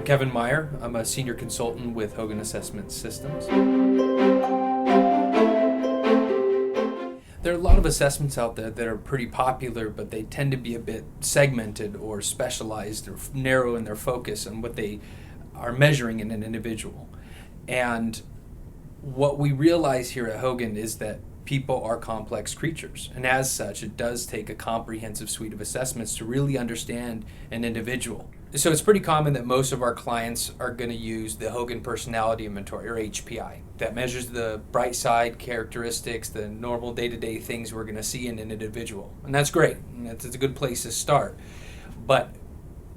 Kevin Meyer. I'm a senior consultant with Hogan Assessment Systems. There are a lot of assessments out there that are pretty popular, but they tend to be a bit segmented or specialized or narrow in their focus on what they are measuring in an individual. And what we realize here at Hogan is that people are complex creatures, and as such, it does take a comprehensive suite of assessments to really understand an individual. So it's pretty common that most of our clients are going to use the Hogan Personality Inventory, or HPI, that measures the bright side characteristics, the normal day-to-day things we're going to see in an individual. And that's great, and it's a good place to start. But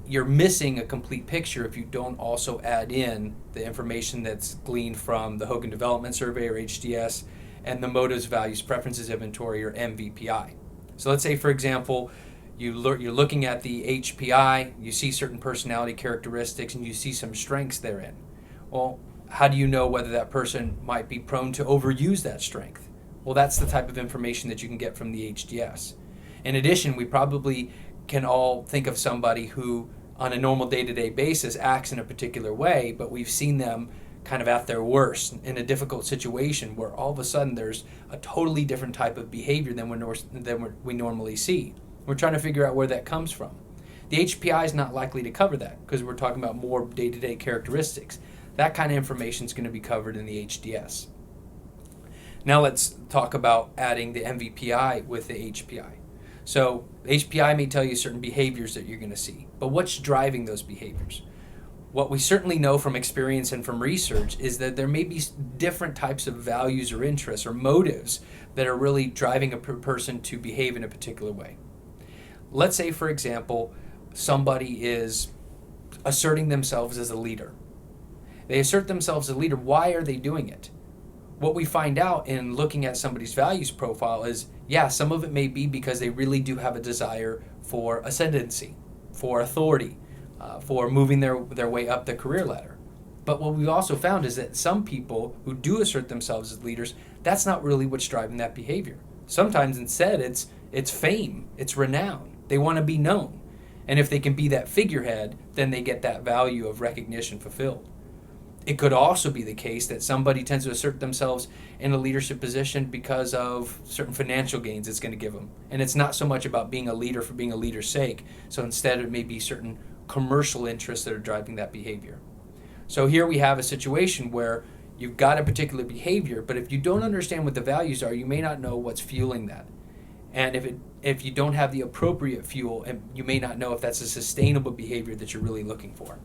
you're missing a complete picture if you don't also add in the information that's gleaned from the Hogan Development Survey, or HDS, and the Motives, Values, Preferences Inventory, or MVPI. So let's say, for example, you're looking at the HPI, you see certain personality characteristics, and you see some strengths therein. Well, how do you know whether that person might be prone to overuse that strength? Well, that's the type of information that you can get from the HDS. In addition, we probably can all think of somebody who, on a normal day-to-day basis, acts in a particular way, but we've seen them kind of at their worst in a difficult situation where all of a sudden there's a totally different type of behavior than we normally see. We're trying to figure out where that comes from. The HPI is not likely to cover that because we're talking about more day-to-day characteristics. That kind of information is going to be covered in the HDS. Now let's talk about adding the MVPI with the HPI. So HPI may tell you certain behaviors that you're going to see, but what's driving those behaviors? What we certainly know from experience and from research is that there may be different types of values or interests or motives that are really driving a person to behave in a particular way. Let's say, for example, somebody is asserting themselves as a leader. They assert themselves as a leader. Why are they doing it? What we find out in looking at somebody's values profile is, yeah, some of it may be because they really do have a desire for ascendancy, for authority, for moving their way up the career ladder. But what we've also found is that some people who do assert themselves as leaders, that's not really what's driving that behavior. Sometimes instead it's fame, it's renown. They want to be known. And if they can be that figurehead, then they get that value of recognition fulfilled. It could also be the case that somebody tends to assert themselves in a leadership position because of certain financial gains it's going to give them. And it's not so much about being a leader for being a leader's sake. So instead it may be certain commercial interests that are driving that behavior. So here we have a situation where you've got a particular behavior, but if you don't understand what the values are, you may not know what's fueling that. And if you don't have the appropriate fuel, you may not know if that's a sustainable behavior that you're really looking for.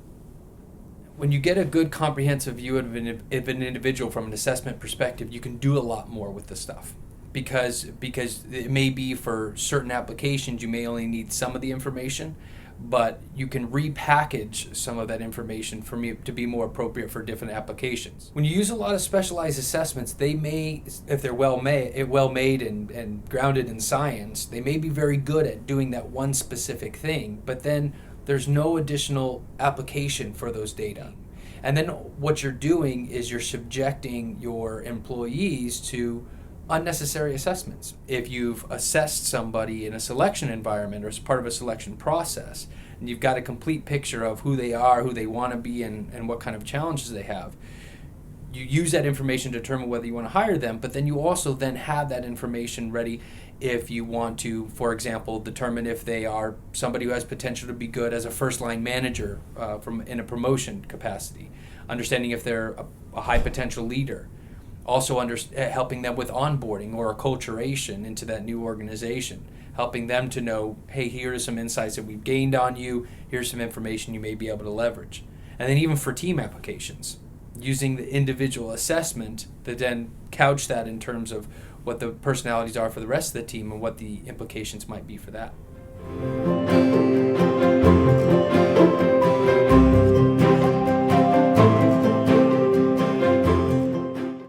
When you get a good comprehensive view of an individual from an assessment perspective, you can do a lot more with the stuff. Because it may be for certain applications you may only need some of the information, but you can repackage some of that information to be more appropriate for different applications. When you use a lot of specialized assessments, they may, if they're well made and grounded in science, they may be very good at doing that one specific thing, but then there's no additional application for those data. And then what you're doing is you're subjecting your employees to unnecessary assessments. If you've assessed somebody in a selection environment or as part of a selection process, and you've got a complete picture of who they are, who they want to be, and what kind of challenges they have, you use that information to determine whether you want to hire them, but then you also then have that information ready if you want to, for example, determine if they are somebody who has potential to be good as a first-line manager in a promotion capacity, understanding if they're a high potential leader, also helping them with onboarding or acculturation into that new organization, helping them to know, hey, here are some insights that we've gained on you, here's some information you may be able to leverage. And then even for team applications, using the individual assessment to then couch that in terms of what the personalities are for the rest of the team and what the implications might be for that.